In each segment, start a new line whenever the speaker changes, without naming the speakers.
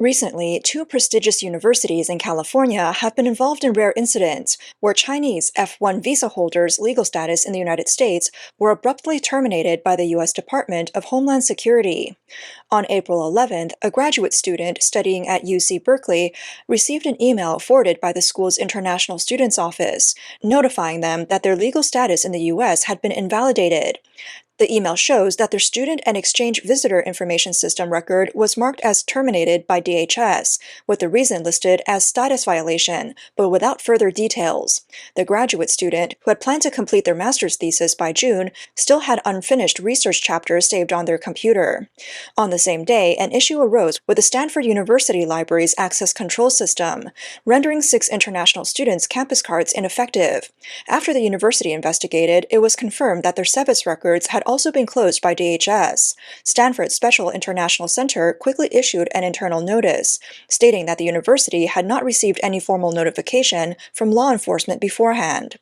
Recently, two prestigious universities in California have been involved in rare incidents where Chinese F-1 visa holders' legal status in the United States were abruptly terminated by the U.S. Department of Homeland Security. On April 11th, a graduate student studying at UC Berkeley received an email forwarded by the school's International Students Office, notifying them that their legal status in the U.S. had been invalidated. The email shows that their Student and Exchange Visitor Information System record was marked as terminated by DHS, with the reason listed as status violation, but without further details. The graduate student, who had planned to complete their master's thesis by June, still had unfinished research chapters saved on their computer. On the same day, an issue arose with the Stanford University Library's access control system, rendering 6 international students' campus cards ineffective. After the university investigated, it was confirmed that their SEVIS records had also been closed by DHS. Stanford's Special International Center quickly issued an internal notice, stating that the university had not received any formal notification from law enforcement beforehand.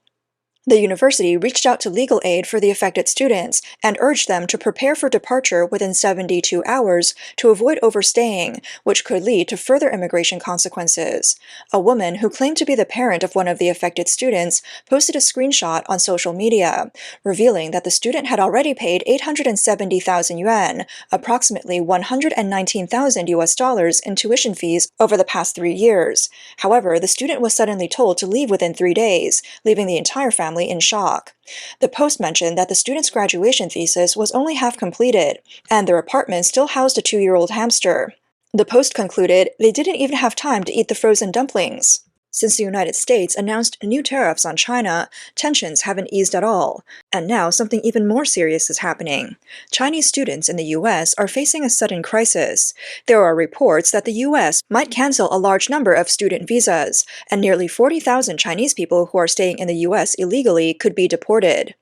The university reached out to legal aid for the affected students and urged them to prepare for departure within 72 hours to avoid overstaying, which could lead to further immigration consequences. A woman who claimed to be the parent of one of the affected students posted a screenshot on social media, revealing that the student had already paid 870,000 yuan, approximately 119,000 US dollars in tuition fees over the past 3 years. However, the student was suddenly told to leave within 3 days, leaving the entire family in shock. The post mentioned that the student's graduation thesis was only half completed, and their apartment still housed a 2-year-old hamster. The post concluded they didn't even have time to eat the frozen dumplings. Since the United States announced new tariffs on China, tensions haven't eased at all. And now something even more serious is happening. Chinese students in the U.S. are facing a sudden crisis. There are reports that the U.S. might cancel a large number of student visas, and nearly 40,000 Chinese people who are staying in the U.S. illegally could be deported.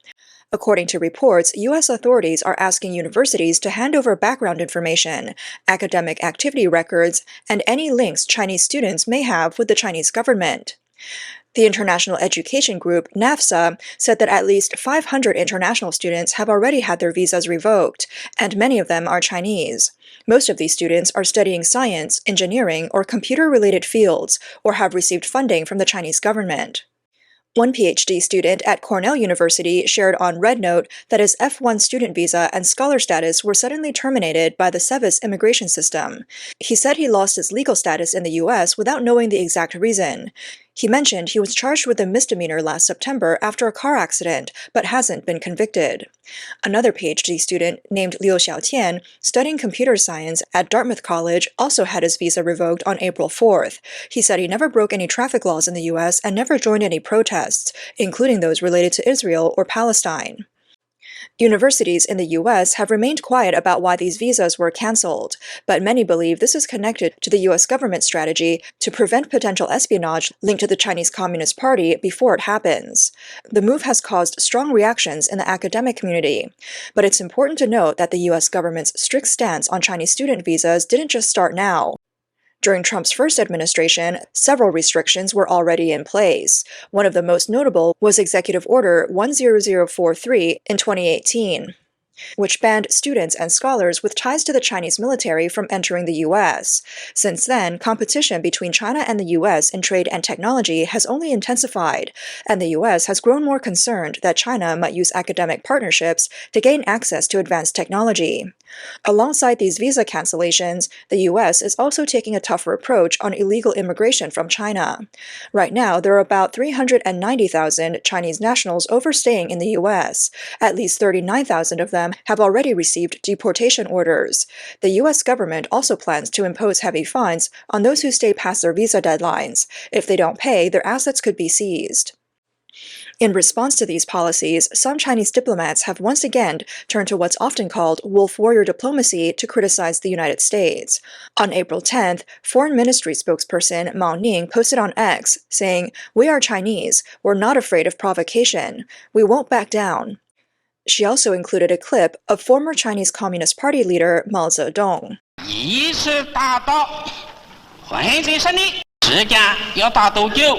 According to reports, U.S. authorities are asking universities to hand over background information, academic activity records, and any links Chinese students may have with the Chinese government. The international education group, NAFSA, said that at least 500 international students have already had their visas revoked, and many of them are Chinese. Most of these students are studying science, engineering, or computer-related fields, or have received funding from the Chinese government. One PhD student at Cornell University shared on RedNote that his F-1 student visa and scholar status were suddenly terminated by the SEVIS immigration system. He said he lost his legal status in the U.S. without knowing the exact reason. He mentioned he was charged with a misdemeanor last September after a car accident, but hasn't been convicted. Another PhD student named Liu Xiaotian, studying computer science at Dartmouth College, also had his visa revoked on April 4th. He said he never broke any traffic laws in the U.S. and never joined any protests, including those related to Israel or Palestine. Universities in the U.S. have remained quiet about why these visas were canceled, but many believe this is connected to the U.S. government's strategy to prevent potential espionage linked to the Chinese Communist Party before it happens. The move has caused strong reactions in the academic community, but it's important to note that the U.S. government's strict stance on Chinese student visas didn't just start now. During Trump's first administration, several restrictions were already in place. One of the most notable was Executive Order 10043 in 2018, which banned students and scholars with ties to the Chinese military from entering the U.S. Since then, competition between China and the U.S. in trade and technology has only intensified, and the U.S. has grown more concerned that China might use academic partnerships to gain access to advanced technology. Alongside these visa cancellations, the U.S. is also taking a tougher approach on illegal immigration from China. Right now, there are about 390,000 Chinese nationals overstaying in the U.S. At least 39,000 of them have already received deportation orders. The U.S. government also plans to impose heavy fines on those who stay past their visa deadlines. If they don't pay, their assets could be seized. In response to these policies, some Chinese diplomats have once again turned to what's often called wolf warrior diplomacy to criticize the United States. On April 10th, Foreign Ministry spokesperson Mao Ning posted on X, saying, "We are Chinese. We're not afraid of provocation. We won't back down." She also included a clip of former Chinese Communist Party leader Mao Zedong.
一是大道，换者胜利，时间要打多久？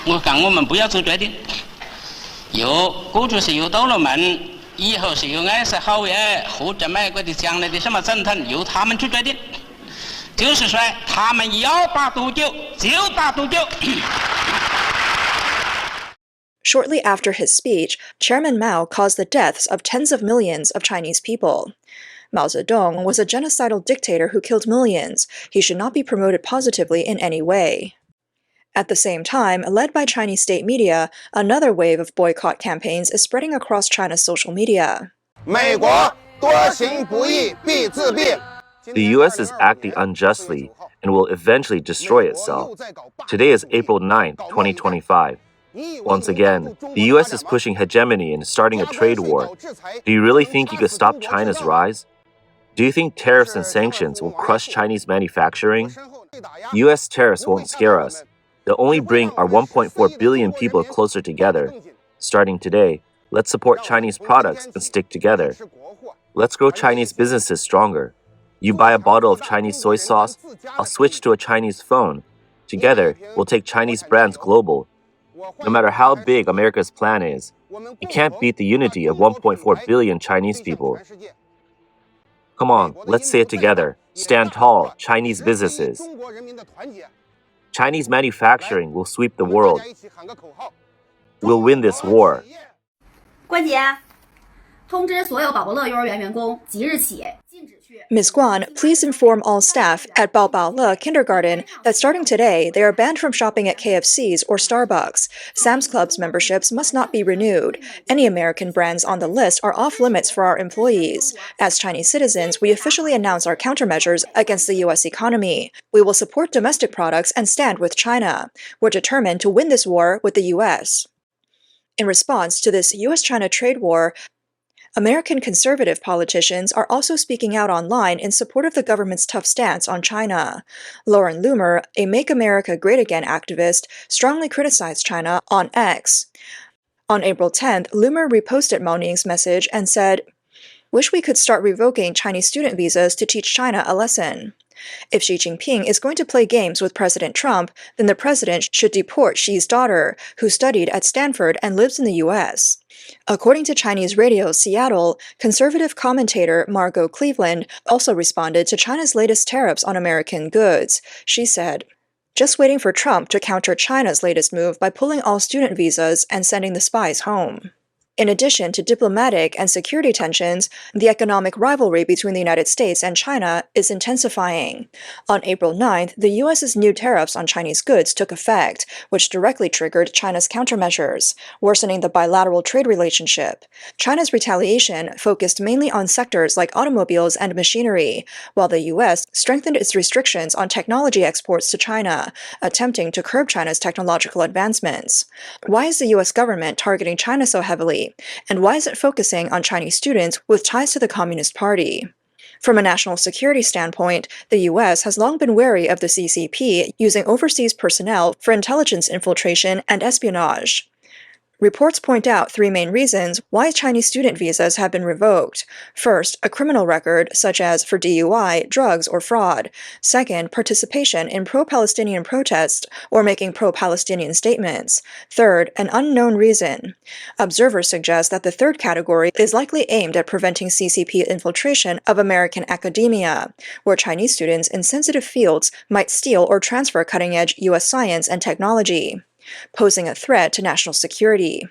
我讲我们不要做决定，过去是有道路门，以后是有爱是好或者美国的将来的什么政统，由他们去决定。就是说他们要打多久就打多久。
Shortly after his speech, Chairman Mao caused the deaths of tens of millions of Chinese people. Mao Zedong was a genocidal dictator who killed millions. He should not be promoted positively in any way. At the same time, led by Chinese state media, another wave of boycott campaigns is spreading across China's social media.
The
U.S. is acting unjustly and will eventually destroy itself. Today is April 9, 2025. Once again, the U.S. is pushing hegemony and starting a trade war. Do you really think you could stop China's rise? Do you think tariffs and sanctions will crush Chinese manufacturing? U.S. tariffs won't scare us. They'll only bring our 1.4 billion people closer together. Starting today, let's support Chinese products and stick together. Let's grow Chinese businesses stronger. You buy a bottle of Chinese soy sauce, I'll switch to a Chinese phone. Together, we'll take Chinese brands global. No matter how big America's plan is, you can't beat the unity of 1.4 billion Chinese people. Come on, let's say it together. Stand tall, Chinese businesses. Chinese manufacturing will sweep the world. We'll win this war.
关姐，通知所有宝宝乐幼儿园员工，即日起禁止去。
Ms. Guan, please inform all staff at Baobaole Kindergarten that starting today, they are banned from shopping at KFC's or Starbucks. Sam's Club's memberships must not be renewed. Any American brands on the list are off limits for our employees. As Chinese citizens, we officially announce our countermeasures against the U.S. economy. We will support domestic products and stand with China. We're determined to win this war with the U.S. In response to this U.S.-China trade war, American conservative politicians are also speaking out online in support of the government's tough stance on China. Lauren Loomer, a Make America Great Again activist, strongly criticized China on X. On April 10th, Loomer reposted Mao Ning's message and said, "Wish we could start revoking Chinese student visas to teach China a lesson. If Xi Jinping is going to play games with President Trump, then the president should deport Xi's daughter, who studied at Stanford and lives in the U.S." According to Chinese radio Seattle, conservative commentator Margot Cleveland also responded to China's latest tariffs on American goods. She said, "Just waiting for Trump to counter China's latest move by pulling all student visas and sending the spies home." In addition to diplomatic and security tensions, the economic rivalry between the United States and China is intensifying. On April 9th, the U.S.'s new tariffs on Chinese goods took effect, which directly triggered China's countermeasures, worsening the bilateral trade relationship. China's retaliation focused mainly on sectors like automobiles and machinery, while the U.S. strengthened its restrictions on technology exports to China, attempting to curb China's technological advancements. Why is the U.S. government targeting China so heavily? And why is it focusing on Chinese students with ties to the Communist Party? From a national security standpoint, the U.S. has long been wary of the CCP using overseas personnel for intelligence infiltration and espionage. Reports point out three main reasons why Chinese student visas have been revoked. First, a criminal record, such as for DUI, drugs, or fraud. Second, participation in pro-Palestinian protests or making pro-Palestinian statements. Third, an unknown reason. Observers suggest that the third category is likely aimed at preventing CCP infiltration of American academia, where Chinese students in sensitive fields might steal or transfer cutting-edge U.S. science and technology, posing a threat to national security.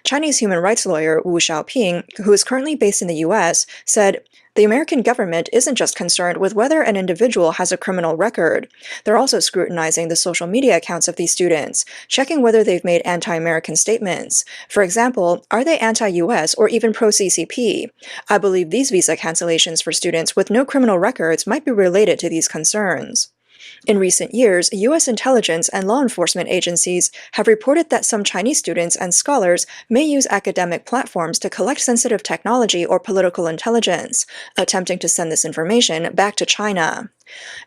Chinese human rights lawyer Wu Xiaoping, who is currently based in the U.S., said, "The American government isn't just concerned with whether an individual has a criminal record. They're also scrutinizing the social media accounts of these students, checking whether they've made anti-American statements. For example, are they anti-U.S. or even pro-CCP? I believe these visa cancellations for students with no criminal records might be related to these concerns." In recent years, U.S. intelligence and law enforcement agencies have reported that some Chinese students and scholars may use academic platforms to collect sensitive technology or political intelligence, attempting to send this information back to China.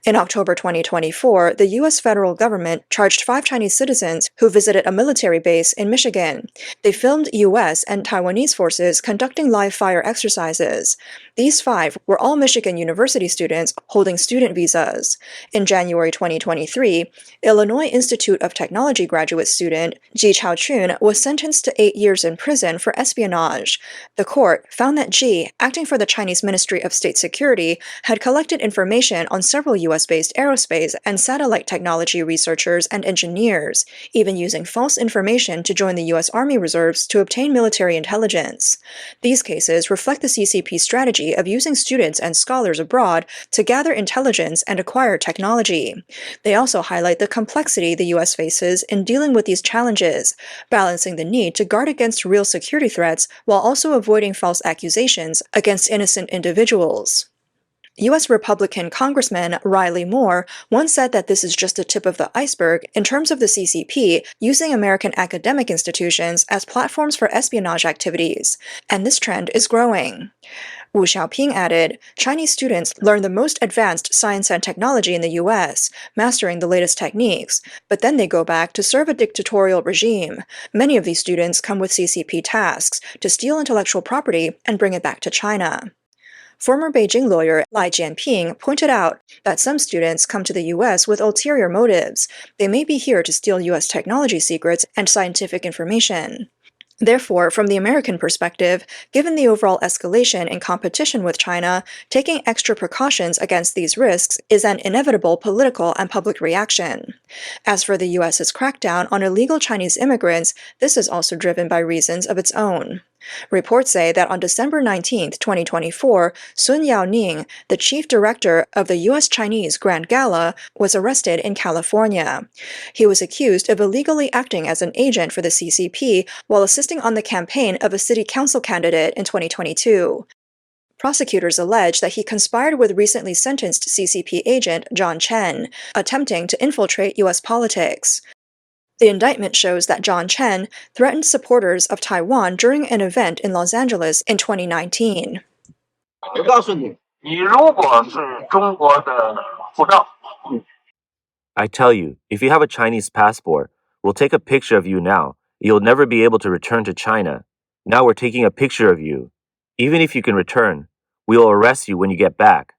In October 2024, the U.S. federal government charged 5 Chinese citizens who visited a military base in Michigan. They filmed U.S. and Taiwanese forces conducting live-fire exercises. These 5 were all Michigan University students holding student visas. In January 2023, Illinois Institute of Technology graduate student Ji Chaochun was sentenced to 8 years in prison for espionage. The court found that Ji, acting for the Chinese Ministry of State Security, had collected information on several US-based aerospace and satellite technology researchers and engineers, even using false information to join the US Army Reserves to obtain military intelligence. These cases reflect the CCP strategy of using students and scholars abroad to gather intelligence and acquire technology. They also highlight the complexity the US faces in dealing with these challenges, balancing the need to guard against real security threats while also avoiding false accusations against innocent individuals. U.S. Republican Congressman Riley Moore once said that this is just the tip of the iceberg in terms of the CCP using American academic institutions as platforms for espionage activities, and this trend is growing. Wu Xiaoping added, Chinese students learn the most advanced science and technology in the U.S., mastering the latest techniques, but then they go back to serve a dictatorial regime. Many of these students come with CCP tasks to steal intellectual property and bring it back to China. Former Beijing lawyer Lai Jianping pointed out that some students come to the U.S. with ulterior motives. They may be here to steal U.S. technology secrets and scientific information. Therefore, from the American perspective, given the overall escalation in competition with China, taking extra precautions against these risks is an inevitable political and public reaction. As for the U.S.'s crackdown on illegal Chinese immigrants, this is also driven by reasons of its own. Reports say that on December 19, 2024, Sun Yaoning, the chief director of the U.S.-Chinese Grand Gala, was arrested in California. He was accused of illegally acting as an agent for the CCP while assisting on the campaign of a city council candidate in 2022. Prosecutors allege that he conspired with recently sentenced CCP agent John Chen, attempting to infiltrate U.S. politics. The indictment shows that John Chen threatened supporters of Taiwan during an event in Los Angeles in 2019.
I tell you, if you have a Chinese passport, we'll take a picture of you now. You'll never be able to return to China. Now we're taking a picture of you. Even if you can return, we will arrest you when you get back.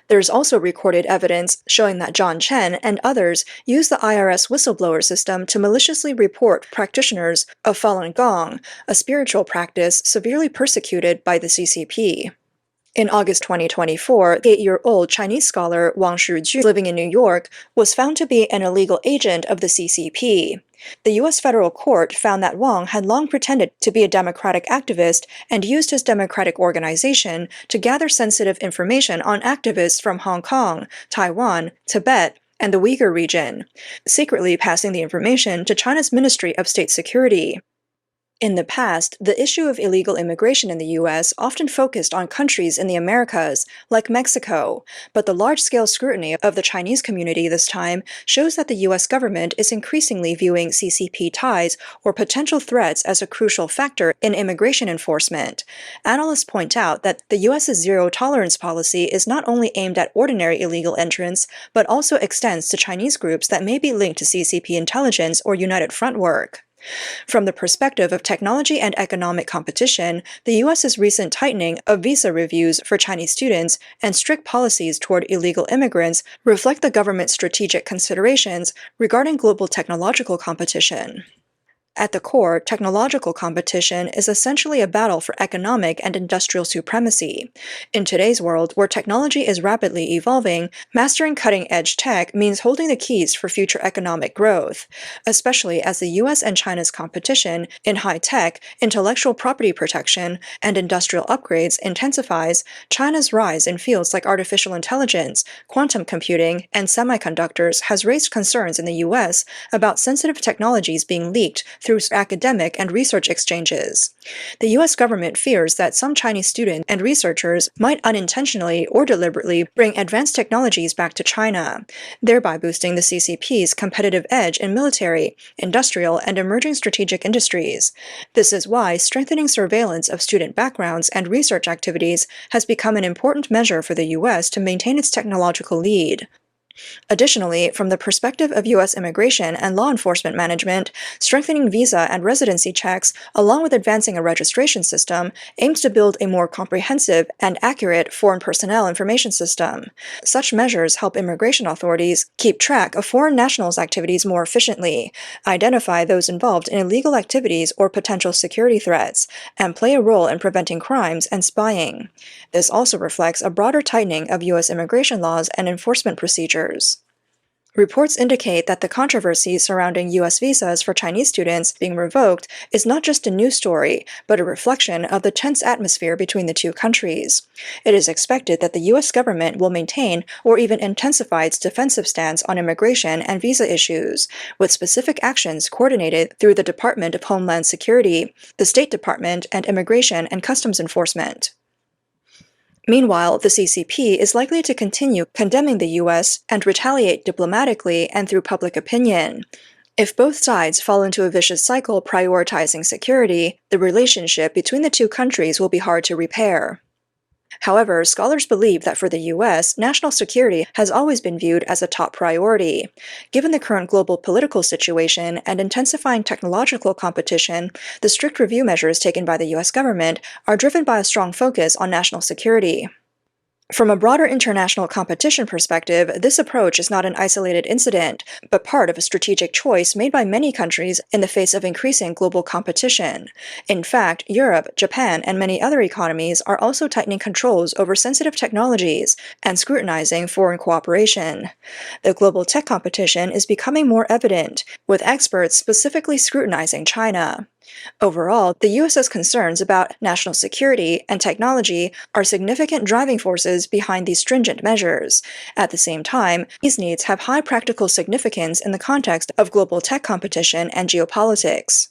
There's also recorded evidence showing that John Chen and others used the IRS whistleblower system to maliciously report practitioners of Falun Gong, a spiritual practice severely persecuted by the CCP. In August 2024, the 8-year-old Chinese scholar Wang Shijun, living in New York, was found to be an illegal agent of the CCP. The U.S. federal court found that Wang had long pretended to be a democratic activist and used his democratic organization to gather sensitive information on activists from Hong Kong, Taiwan, Tibet, and the Uyghur region, secretly passing the information to China's Ministry of State Security. In the past, the issue of illegal immigration in the U.S. often focused on countries in the Americas, like Mexico, but the large-scale scrutiny of the Chinese community this time shows that the U.S. government is increasingly viewing CCP ties or potential threats as a crucial factor in immigration enforcement. Analysts point out that the U.S.'s zero-tolerance policy is not only aimed at ordinary illegal entrants, but also extends to Chinese groups that may be linked to CCP intelligence or United Front work. From the perspective of technology and economic competition, the U.S.'s recent tightening of visa reviews for Chinese students and strict policies toward illegal immigrants reflect the government's strategic considerations regarding global technological competition. At the core, technological competition is essentially a battle for economic and industrial supremacy. In today's world, where technology is rapidly evolving, mastering cutting-edge tech means holding the keys for future economic growth, especially as the US and China's competition in high-tech, intellectual property protection, and industrial upgrades intensifies. China's rise in fields like artificial intelligence, quantum computing, and semiconductors has raised concerns in the US about sensitive technologies being leaked through academic and research exchanges. The U.S. government fears that some Chinese students and researchers might unintentionally or deliberately bring advanced technologies back to China, thereby boosting the CCP's competitive edge in military, industrial, and emerging strategic industries. This is why strengthening surveillance of student backgrounds and research activities has become an important measure for the U.S. to maintain its technological lead. Additionally, from the perspective of U.S. immigration and law enforcement management, strengthening visa and residency checks, along with advancing a registration system, aims to build a more comprehensive and accurate foreign personnel information system. Such measures help immigration authorities keep track of foreign nationals' activities more efficiently, identify those involved in illegal activities or potential security threats, and play a role in preventing crimes and spying. This also reflects a broader tightening of U.S. immigration laws and enforcement procedures. Reports indicate that the controversy surrounding U.S. visas for Chinese students being revoked is not just a news story, but a reflection of the tense atmosphere between the two countries. It is expected that the U.S. government will maintain or even intensify its defensive stance on immigration and visa issues, with specific actions coordinated through the Department of Homeland Security, the State Department, and Immigration and Customs Enforcement. Meanwhile, the CCP is likely to continue condemning the U.S. and retaliate diplomatically and through public opinion. If both sides fall into a vicious cycle prioritizing security, the relationship between the two countries will be hard to repair. However, scholars believe that for the U.S., national security has always been viewed as a top priority. Given the current global political situation and intensifying technological competition, the strict review measures taken by the U.S. government are driven by a strong focus on national security. From a broader international competition perspective, this approach is not an isolated incident, but part of a strategic choice made by many countries in the face of increasing global competition. In fact, Europe, Japan, and many other economies are also tightening controls over sensitive technologies and scrutinizing foreign cooperation. The global tech competition is becoming more evident, with experts specifically scrutinizing China. Overall, the U.S.'s concerns about national security and technology are significant driving forces behind these stringent measures. At the same time, these needs have high practical significance in the context of global tech competition and geopolitics.